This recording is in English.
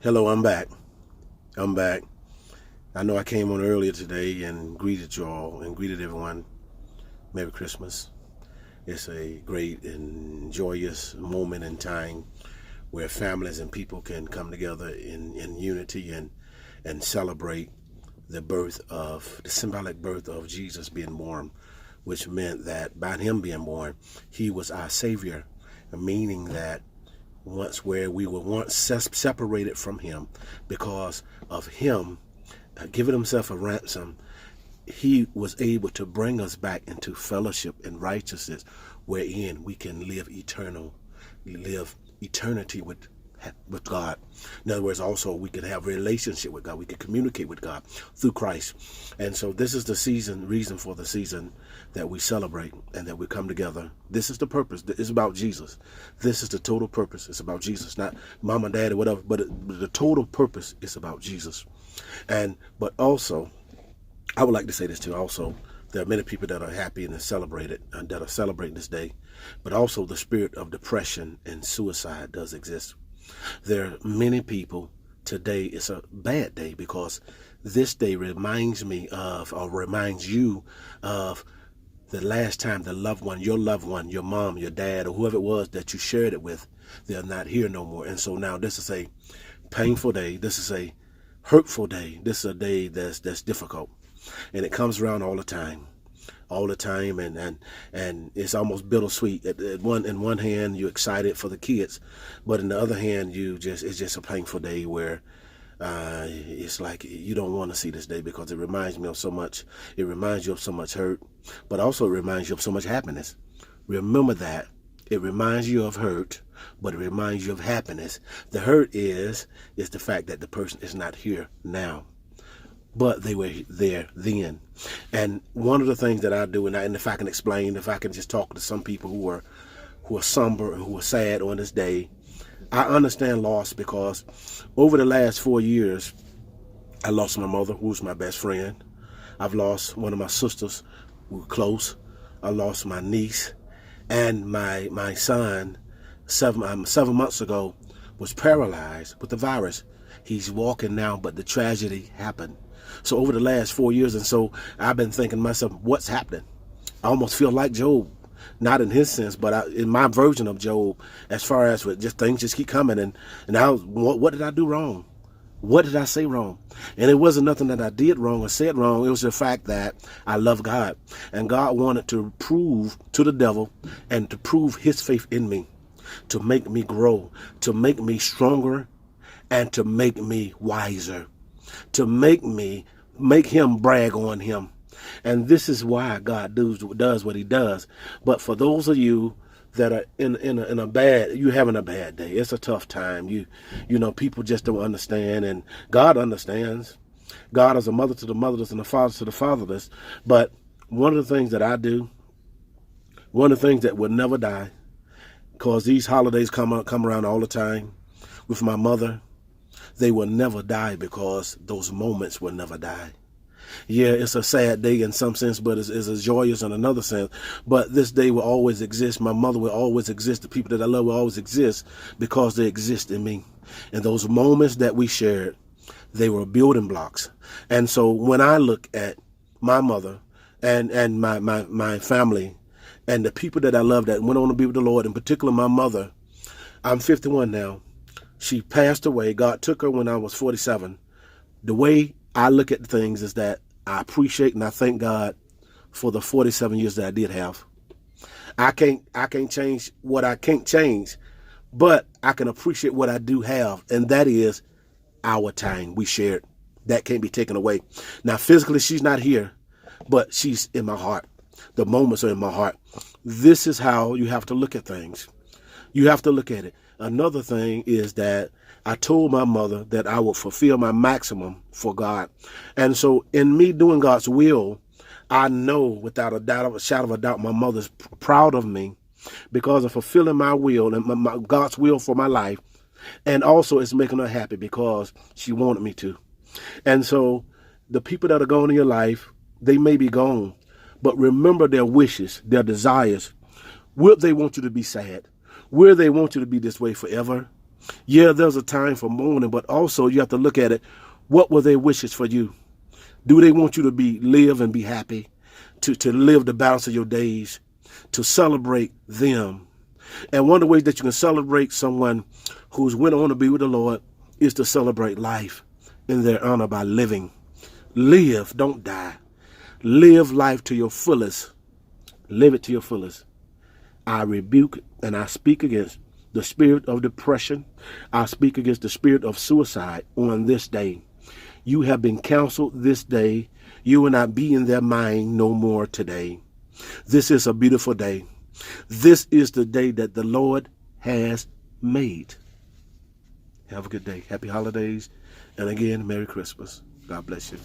Hello, I'm back. I'm back. I know I came on earlier today and greeted you all and greeted everyone. Merry Christmas. It's a great and joyous moment in time where families and people can come together in unity and celebrate the symbolic birth of Jesus being born, which meant that by him being born, he was our Savior, meaning that once where we were once separated from him because of him giving himself a ransom, he was able to bring us back into fellowship and righteousness wherein we can live eternity with God. In other words, also we could have a relationship with God. We could communicate with God through Christ. And so this is the reason for the season that we celebrate and that we come together. This is the purpose. It's about Jesus. This is the total purpose. It's about Jesus, not mom and dad or whatever, but the total purpose is about Jesus. But also, I would like to say this too. Also, there are many people that are happy and that are celebrating this day, but also the spirit of depression and suicide does exist. There are many people today. It's a bad day because this day reminds me of, or reminds you of, the last time your loved one, your mom, your dad, or whoever it was that you shared it with, they're not here no more. And so now this is a painful day. This is a hurtful day. This is a day that's difficult, and it comes around all the time, and it's almost bittersweet. In one hand, you're excited for the kids, but in the other hand, it's just a painful day where it's like you don't want to see this day because it reminds me of so much. It reminds you of so much hurt, but also it reminds you of so much happiness. Remember that. It reminds you of hurt, but it reminds you of happiness. The hurt is the fact that the person is not here now, but they were there then. And one of the things that I do, and if I can explain, if I can just talk to some people who are somber and who are sad on this day, I understand loss because over the last 4 years, I lost my mother, who was my best friend. I've lost one of my sisters, who were close. I lost my niece, and my son, 7 months ago, was paralyzed with the virus. He's walking now, but the tragedy happened. So over the last 4 years, and so I've been thinking to myself, what's happening? I almost feel like Job, not in his sense, but in my version of Job, as far as with just things just keep coming. And what did I do wrong? What did I say wrong? And it wasn't nothing that I did wrong or said wrong. It was the fact that I love God, and God wanted to prove to the devil and to prove his faith in me, to make me grow, to make me stronger, and to make me wiser, to make him brag on him. And this is why God does what he does. But for those of you that are you're having a bad day, it's a tough time. You know, people just don't understand, and God understands. God is a mother to the motherless and a father to the fatherless. But one of the things that I do, one of the things that will never die, because these holidays come around all the time with my mother, they will never die because those moments will never die. Yeah, it's a sad day in some sense, but it's a joyous in another sense. But this day will always exist. My mother will always exist. The people that I love will always exist because they exist in me. And those moments that we shared, they were building blocks. And so when I look at my mother and my family and the people that I love that went on to be with the Lord, in particular my mother, I'm 51 now. She passed away. God took her when I was 47. The way I look at things is that I appreciate and I thank God for the 47 years that I did have. I can't change what I can't change, but I can appreciate what I do have, and that is our time we shared. That can't be taken away. Now, physically, she's not here, but she's in my heart. The moments are in my heart. This is how you have to look at things. You have to look at it. Another thing is that I told my mother that I would fulfill my maximum for God. And so in me doing God's will, I know without a shadow of a doubt, my mother's proud of me because of fulfilling my will and God's will for my life. And also it's making her happy because she wanted me to. And so the people that are gone in your life, they may be gone, but remember their wishes, their desires. Will they want you to be sad? Will they want you to be this way forever? Yeah, there's a time for mourning, but also you have to look at it. What were their wishes for you? Do they want you to live and be happy, to live the balance of your days, to celebrate them? And one of the ways that you can celebrate someone who's went on to be with the Lord is to celebrate life in their honor by living. Live, don't die. Live life to your fullest. Live it to your fullest. I rebuke and I speak against the spirit of depression. I speak against the spirit of suicide on this day. You have been counseled this day. You will not be in their mind no more today. This is a beautiful day. This is the day that the Lord has made. Have a good day. Happy holidays. And again, Merry Christmas. God bless you.